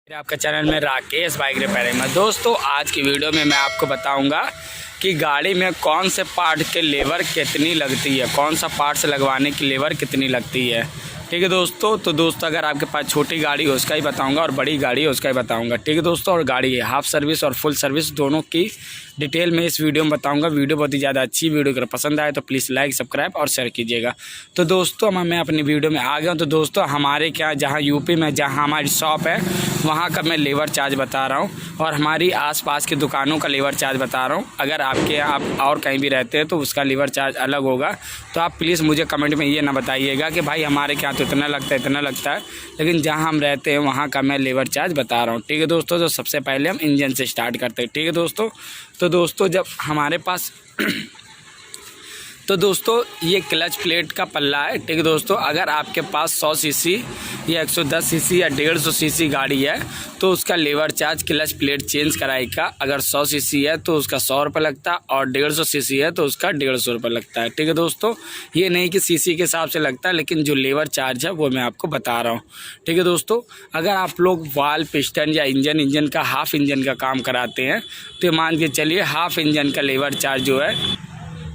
आपका चैनल में Rakesh bike repairing में। दोस्तों आज की वीडियो में मैं आपको बताऊंगा कि गाड़ी में कौन से पार्ट के लेबर कितनी लगती है, कौन सा पार्ट्स लगवाने की लेबर कितनी लगती है। ठीक है दोस्तों। तो दोस्तों अगर आपके पास छोटी गाड़ी हो उसका ही बताऊंगा और बड़ी गाड़ी है उसका ही बताऊंगा। ठीक है दोस्तों। और गाड़ी है हाफ सर्विस और फुल सर्विस दोनों की डिटेल में इस वीडियो में बताऊंगा। वीडियो बहुत ही ज़्यादा अच्छी वीडियो अगर पसंद आए तो प्लीज़ लाइक सब्सक्राइब और शेयर कीजिएगा। तो दोस्तों मैं अपनी वीडियो में आ गया हूँ। तो दोस्तों हमारे क्या जहाँ यूपी में जहाँ हमारी शॉप है वहाँ का मैं लेबर चार्ज बता रहा हूँ और हमारी आसपास की दुकानों का लेबर चार्ज बता रहा हूँ। अगर आपके आप और कहीं भी रहते हैं तो उसका लेबर चार्ज अलग होगा। तो आप प्लीज़ मुझे कमेंट में ये ना बताइएगा कि भाई हमारे क्या तो इतना लगता है, लेकिन जहाँ हम रहते हैं वहाँ का मैं लेबर चार्ज बता रहा हूँ। ठीक है दोस्तों। तो सबसे पहले हम इंजन से स्टार्ट करते हैं। ठीक है दोस्तों। तो दोस्तों जब हमारे पास तो दोस्तों ये क्लच प्लेट का पल्ला है। ठीक है दोस्तों। अगर आपके पास 100 सीसी या 110 सीसी या 150 सीसी गाड़ी है तो उसका labour charge clutch plate change कराई का अगर 100 सीसी है तो उसका 100 रुपये लगता है और 150 सीसी है तो उसका 150 रुपये लगता है। ठीक है दोस्तों। ये नहीं कि सीसी के हिसाब से लगता है, लेकिन जो लेबर चार्ज है वो मैं आपको बता रहा हूँ। ठीक है दोस्तों। अगर आप लोग वाल पिस्टन या इंजन का हाफ इंजन का काम कराते हैं तो मान के चलिए हाफ इंजन का लेबर चार्ज जो है,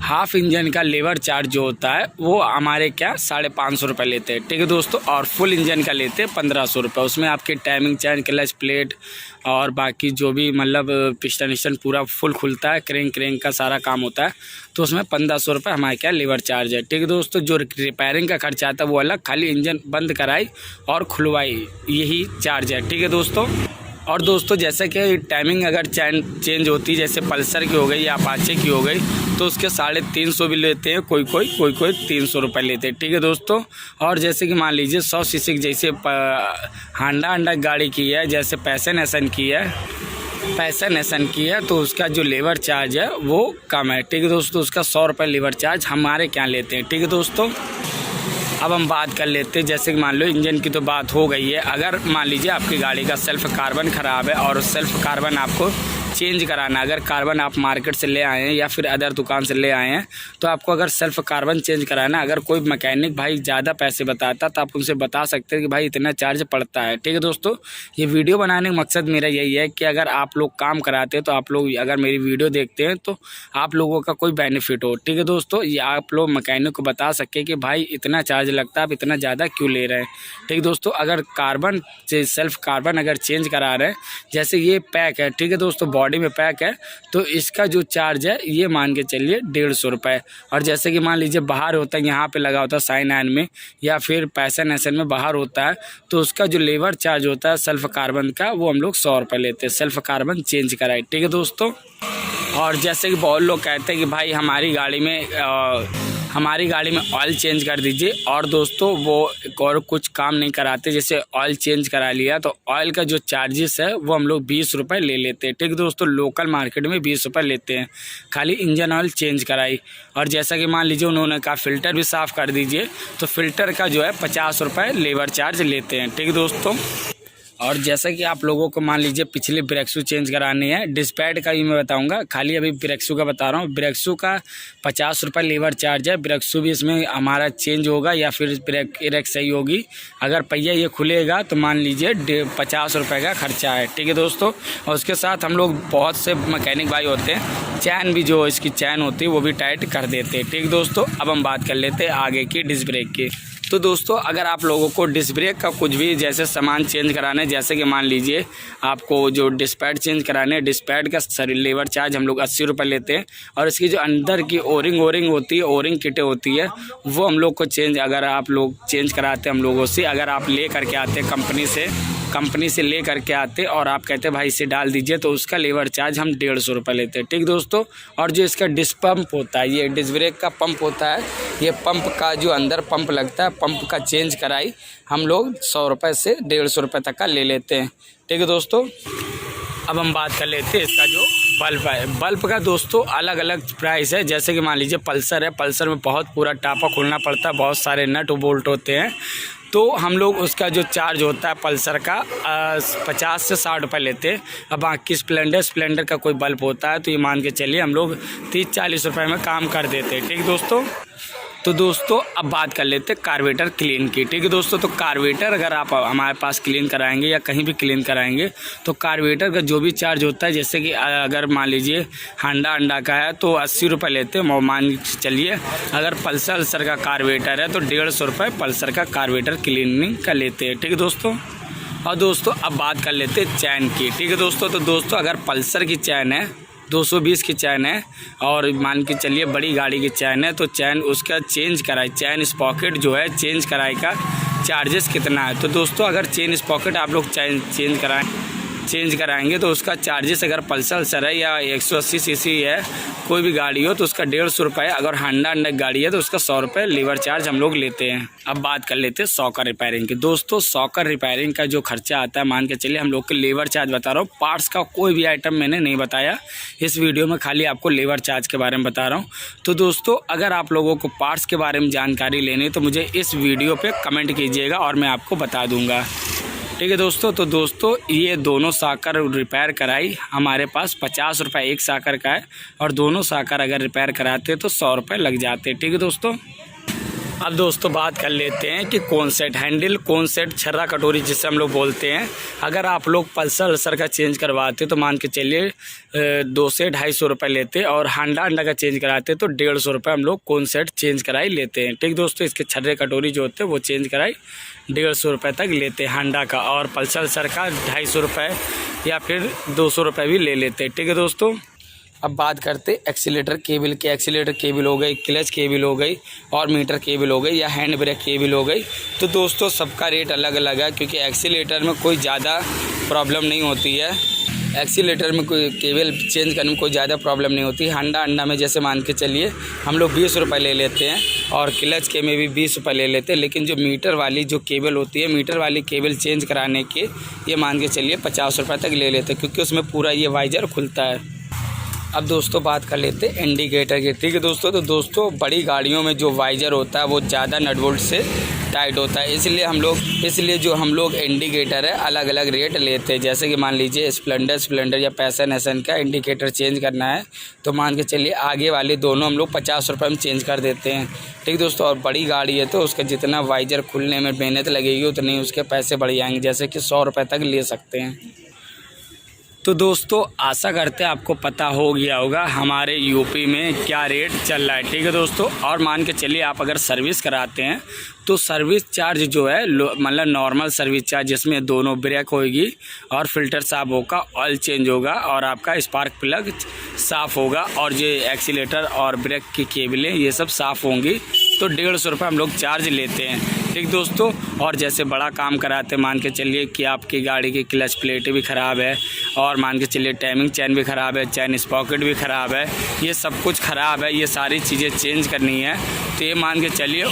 हाफ इंजन का लेबर चार्ज जो होता है वो हमारे क्या 550 रुपये लेते हैं। ठीक है दोस्तों। और फुल इंजन का लेते हैं 1500 रुपये। उसमें आपकी टाइमिंग चैन क्लच प्लेट और बाकी जो भी मतलब पिस्टन विस्टन पूरा फुल खुलता है, क्रेंक का सारा काम होता है, तो उसमें 1500 रुपये हमारे क्या लेबर चार्ज है। ठीक है दोस्तों। जो रिपेयरिंग का खर्चा आता है वो अलग, खाली इंजन बंद कराई और खुलवाई यही चार्ज है। ठीक है दोस्तों। और दोस्तों जैसे कि टाइमिंग अगर चेंज होती है, जैसे पल्सर की हो गई या अपाचे की हो गई, तो उसके 350 भी लेते हैं, कोई 300 रुपये लेते हैं। ठीक है दोस्तों। और जैसे कि मान लीजिए 100 सीसी जैसे हांडा गाड़ी की है, जैसे पैसन एसन की है तो उसका जो लेबर चार्ज है वो कम है। ठीक है दोस्तों। उसका 100 रुपये लेबर चार्ज हमारे क्या लेते हैं। ठीक है दोस्तों। अब हम बात कर लेते हैं, जैसे कि मान लो इंजन की तो बात हो गई है। अगर मान लीजिए आपकी गाड़ी का सेल्फ कार्बन ख़राब है और सेल्फ कार्बन आपको चेंज कराना, अगर कार्बन आप मार्केट से ले आए हैं या फिर अदर दुकान से ले आए हैं तो आपको अगर सेल्फ कार्बन चेंज कराना, अगर कोई मैकेनिक भाई ज़्यादा पैसे बताता तो आप उनसे बता सकते हैं कि भाई इतना चार्ज पड़ता है। ठीक है दोस्तों। ये वीडियो बनाने का मकसद मेरा यही है कि अगर आप लोग काम कराते हैं तो आप लोग अगर मेरी वीडियो देखते हैं तो आप लोगों का कोई बेनिफिट हो। ठीक है दोस्तों। ये आप लोग मैकेनिक को बता सके कि भाई इतना चार्ज लगता है, आप इतना ज़्यादा क्यों ले रहे हैं। ठीक है दोस्तों। अगर कार्बन से सेल्फ कार्बन अगर चेंज करा रहे हैं, जैसे ये पैक है, ठीक है दोस्तों, बॉडी में पैक है, तो इसका जो चार्ज है ये मान के चलिए 150 रुपये। और जैसे कि मान लीजिए बाहर होता है, यहाँ पे लगा होता है साइन आइन में या फिर पैसन ऐसन में बाहर होता है, तो उसका जो लेबर चार्ज होता है सेल्फ कार्बन का वो हम लोग 100 रुपये लेते हैं, सेल्फ कार्बन चेंज कराए। ठीक है दोस्तों। और जैसे कि बहुत लोग कहते हैं कि भाई हमारी गाड़ी में ऑयल चेंज कर दीजिए, और दोस्तों वो और कुछ काम नहीं कराते, जैसे ऑयल चेंज करा लिया तो ऑयल का जो चार्जेस है वो हम लोग 20 रुपये ले लेते हैं। ठीक है दोस्तों। लोकल मार्केट में 20 रुपये लेते हैं, खाली इंजन ऑयल चेंज कराई। और जैसा कि मान लीजिए उन्होंने कहा फ़िल्टर भी साफ़ कर दीजिए, तो फ़िल्टर का जो है 50 रुपये लेबर चार्ज लेते हैं। ठीक है दोस्तों। और जैसा कि आप लोगों को मान लीजिए पिछले ब्रेक शू चेंज करानी है, डिस्पैड का भी मैं बताऊंगा, खाली अभी ब्रेक शू का बता रहा हूँ। ब्रेक शू का 50 रुपये लेबर चार्ज है। ब्रेक शू भी इसमें हमारा चेंज होगा या फिर ब्रेक सही होगी। अगर पहिया ये खुलेगा तो मान लीजिए 50 रुपये का खर्चा है। ठीक है दोस्तों। और उसके साथ हम लोग बहुत से मैकेनिक भाई होते हैं, चैन भी जो इसकी चैन होती है वो भी टाइट कर देते हैं। ठीक दोस्तों। अब हम बात कर लेते हैं आगे की डिस्क ब्रेक की। तो दोस्तों अगर आप लोगों को डिस्क ब्रेक का कुछ भी जैसे सामान चेंज कराना है, जैसे कि मान लीजिए आपको जो डिस्क पैड चेंज कराने हैं, डिस्क पैड का लेबर चार्ज हम लोग 80 रुपये लेते हैं। और इसकी जो अंदर की ओरिंग होती है, ओरिंग किटें होती है, वो हम लोग को चेंज अगर आप लोग चेंज कराते हैं हम लोगों से, अगर आप ले करके आते हैं कंपनी से ले करके आते और आप कहते हैं भाई इसे डाल दीजिए, तो उसका लेबर चार्ज हम 150 रुपये लेते हैं। ठीक दोस्तों। और जो इसका डिस्क पंप होता है, ये डिस्क ब्रेक का पंप होता है, ये पंप का जो अंदर पंप लगता है, पंप का चेंज कराई हम लोग 100 रुपये से 150 रुपये तक का ले लेते हैं। ठीक है दोस्तों। अब हम बात कर लेते हैं इसका जो बल्ब है। बल्ब का दोस्तों अलग अलग प्राइस है। जैसे कि मान लीजिए पल्सर है, पल्सर में बहुत पूरा टापा खोलना पड़ता है, बहुत सारे नट बोल्ट होते हैं, तो हम लोग उसका जो चार्ज होता है पल्सर का 50 से 60 रुपये लेते हैं। अब बाकी स्प्लेंडर का कोई बल्ब होता है तो ये मान के चलिए हम लोग 30-40 रुपये में काम कर देते हैं। ठीक दोस्तों। तो दोस्तों अब बात कर लेते हैं कार्बोरेटर क्लीन की। ठीक है दोस्तों, तो कार्बोरेटर अगर आप हमारे पास क्लीन कराएंगे या कहीं भी क्लीन कराएंगे तो कार्बोरेटर का जो भी चार्ज होता है, जैसे कि अगर मान लीजिए अंडा का है तो 80 रुपये लेते हैं, मान चलिए। अगर पल्सर का कार्बोरेटर है तो 150 रुपये पल्सर का कार्बोरेटर क्लीनिंग का लेते हैं। ठीक है दोस्तों। और दोस्तों अब बात कर लेते हैं चैन की। ठीक है दोस्तों, तो दोस्तों अगर पल्सर की चैन है 220 की चैन है और मान के चलिए बड़ी गाड़ी की चैन है तो चैन उसका चेंज कराए, चैन स्पॉकेट जो है चेंज कराए का चार्जेस कितना है। तो दोस्तों अगर चेन स्पॉकेट आप लोग चेंज कराएंगे तो उसका चार्जेस, अगर पल्सर है या 180 सीसी है कोई भी गाड़ी हो तो उसका 150 रुपये, अगर हांडा गाड़ी है तो उसका 100 रुपये लीवर चार्ज हम लोग लेते हैं। अब बात कर लेते हैं सॉकर रिपेयरिंग की। दोस्तों सॉकर रिपेयरिंग का जो खर्चा आता है, मान के चलिए हम लोग के लेबर चार्ज बता रहा हूँ, पार्ट्स का कोई भी आइटम मैंने नहीं बताया इस वीडियो में, खाली आपको लेबर चार्ज के बारे में बता रहा हूँ। तो दोस्तों अगर आप लोगों को पार्ट्स के बारे में जानकारी लेनी है तो मुझे इस वीडियो पर कमेंट कीजिएगा और मैं आपको बता दूँगा। ठीक है दोस्तों। तो दोस्तों ये दोनों साकर रिपेयर कराई हमारे पास 50 रुपये एक साकर का है और दोनों साकर अगर रिपेयर कराते तो 100 रुपये लग जाते। ठीक है दोस्तों। अब दोस्तों बात कर लेते हैं कि कौन सेट हैंडल, कौन सेट छर्रा कटोरी जिसे हम लोग बोलते हैं, अगर आप लोग पल्सर का चेंज करवाते तो मान के चलिए 2 से 250 रुपये लेते और अंडा का चेंज कराते तो 150 रुपये हम लोग कौन सेट चेंज कराई लेते हैं। ठीक दोस्तों, इसके छर्रे कटोरी जो होते हैं वो चेंज कराई 150 रुपये तक लेते हैं हांडा का, और पल्सर का 250 रुपये या फिर 200 रुपये भी ले लेते हैं। ठीक है दोस्तों। अब बात करते एक्सीलेटर केबल के। एक्सीलेटर केबल हो गई, क्लच केबल हो गई और मीटर केबल हो गई या हैंड ब्रेक केबल हो गई। तो दोस्तों सबका रेट अलग अलग है, क्योंकि एक्सीलेटर में कोई ज़्यादा प्रॉब्लम नहीं होती है, एक्सीलेटर में कोई केबल चेंज करने में कोई ज़्यादा प्रॉब्लम नहीं होती। अंडा में जैसे मान के चलिए हम लोग 20 रुपये ले लेते हैं और क्लच के में भी 20 रुपये ले लेते हैं, लेकिन जो मीटर वाली जो केबल होती है, मीटर वाली केबल चेंज कराने के ये मान के चलिए 50 रुपये तक ले लेते हैं, क्योंकि उसमें पूरा ये वाइजर खुलता है। अब दोस्तों बात कर लेते हैं इंडिकेटर की। ठीक है दोस्तों, तो दोस्तों बड़ी गाड़ियों में जो वाइजर होता है वो ज़्यादा नट बोल्ट से टाइट होता है, इसलिए जो हम लोग इंडिकेटर है अलग अलग रेट लेते हैं। जैसे कि मान लीजिए स्प्लेंडर या पैसन का इंडिकेटर चेंज करना है तो मान के चलिए आगे वाले दोनों हम लोग 50 रुपये में चेंज कर देते हैं। ठीक दोस्तों, और बड़ी गाड़ी है तो उसका जितना वाइजर खुलने में मेहनत लगेगी उतनी उसके पैसे बढ़ जाएंगे, जैसे कि 100 रुपये तक ले सकते हैं। तो दोस्तों आशा करते हैं आपको पता हो गया होगा हमारे यूपी में क्या रेट चल रहा है। ठीक है दोस्तों। और मान के चलिए आप अगर सर्विस कराते हैं तो सर्विस चार्ज जो है मतलब नॉर्मल सर्विस चार्ज, जिसमें दोनों ब्रेक होगी और फिल्टर साफ होगा, ऑयल चेंज होगा और आपका स्पार्क प्लग साफ़ होगा और ये एक्सीलेटर और ब्रेक की केबलें ये सब साफ़ होंगी तो 150 रुपये हम लोग चार्ज लेते हैं। ठीक दोस्तों। और जैसे बड़ा काम कराते मान के चलिए कि आपकी गाड़ी की क्लच प्लेट भी ख़राब है और मान के चलिए टाइमिंग चैन भी ख़राब है, चैन स्पॉकेट भी ख़राब है, ये सब कुछ ख़राब है, ये सारी चीज़ें चेंज करनी है तो ये मान के चलिए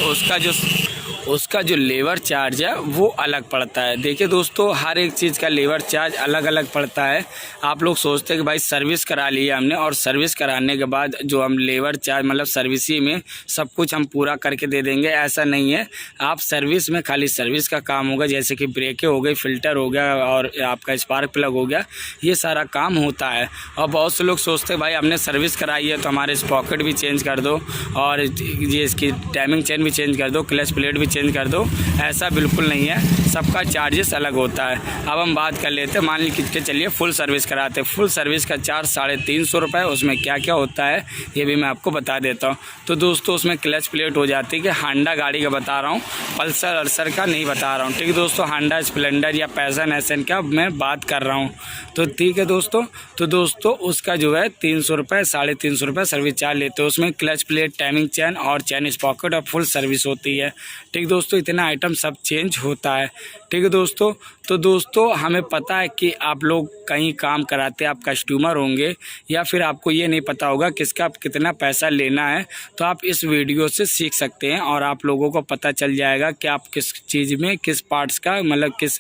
उसका जो लेबर चार्ज है वो अलग पड़ता है। देखिए दोस्तों हर एक चीज़ का लेबर चार्ज अलग अलग पड़ता है। आप लोग सोचते हैं कि भाई सर्विस करा लिया हमने और सर्विस कराने के बाद जो हम लेबर चार्ज मतलब सर्विस ही में सब कुछ हम पूरा करके दे देंगे, ऐसा नहीं है। आप सर्विस में खाली सर्विस का काम होगा, जैसे कि ब्रेकें हो गई, फिल्टर हो गया और आपका स्पार्क प्लग हो गया, ये सारा काम होता है। और बहुत से लोग सोचते हैं भाई हमने सर्विस कराई है तो हमारे स्पॉकेट भी चेंज कर दो और ये इसकी टाइमिंग चेन भी चेंज कर दो, क्लच प्लेट भी चेंज कर दो, ऐसा बिल्कुल नहीं है, सबका चार्जेस अलग होता है। अब हम बात कर लेते हैं, मान लीजिए चलिए फुल सर्विस कराते हैं, फुल सर्विस का चार्ज 350 रुपये। उसमें क्या क्या होता है ये भी मैं आपको बता देता हूँ। तो दोस्तों उसमें क्लच प्लेट हो जाती है कि हांडा गाड़ी का बता रहा हूँ, पल्सर का नहीं बता रहा हूँ। ठीक है दोस्तों, हांडा स्प्लेंडर या पैसन का मैं बात कर रहा हूँ। तो ठीक है दोस्तों, तो दोस्तों उसका जो है 300 रुपये 350 रुपये सर्विस चार्ज लेते हैं। उसमें क्लच प्लेट, टाइमिंग चैन और चैन स्पॉकेट और फुल सर्विस होती है। ठीक दोस्तों, इतना आइटम सब चेंज होता है। ठीक है दोस्तों। तो दोस्तों हमें पता है कि आप लोग कहीं काम कराते आप कस्टमर होंगे या फिर आपको ये नहीं पता होगा किसका कितना पैसा लेना है, तो आप इस वीडियो से सीख सकते हैं और आप लोगों को पता चल जाएगा कि आप किस चीज़ में किस पार्ट्स का मतलब किस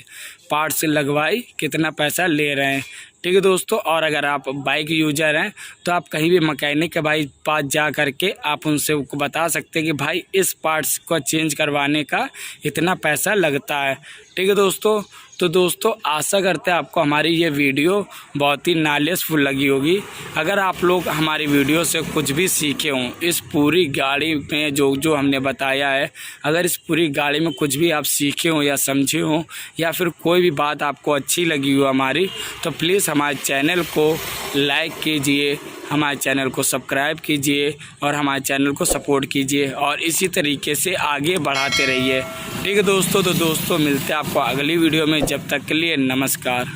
पार्ट्स लगवाई कितना पैसा ले रहे हैं। ठीक है दोस्तों। और अगर आप बाइक यूजर हैं तो आप कहीं भी मैकेनिक के भाई पास जा करके आप उनसे बता सकते हैं कि भाई इस पार्ट्स को चेंज करवाने का इतना पैसा लगता है। ठीक है दोस्तों। तो दोस्तों आशा करते हैं आपको हमारी ये वीडियो बहुत ही नॉलेजफुल लगी होगी। अगर आप लोग हमारी वीडियो से कुछ भी सीखे हों, इस पूरी गाड़ी में जो हमने बताया है, अगर इस पूरी गाड़ी में कुछ भी आप सीखे हों या समझे हों या फिर कोई भी बात आपको अच्छी लगी हो हमारी, तो प्लीज़ हमारे चैनल को लाइक कीजिए, हमारे चैनल को सब्सक्राइब कीजिए और हमारे चैनल को सपोर्ट कीजिए और इसी तरीके से आगे बढ़ाते रहिए। ठीक है दोस्तों, तो दोस्तों मिलते हैं आपको अगली वीडियो में। जब तक के लिए नमस्कार।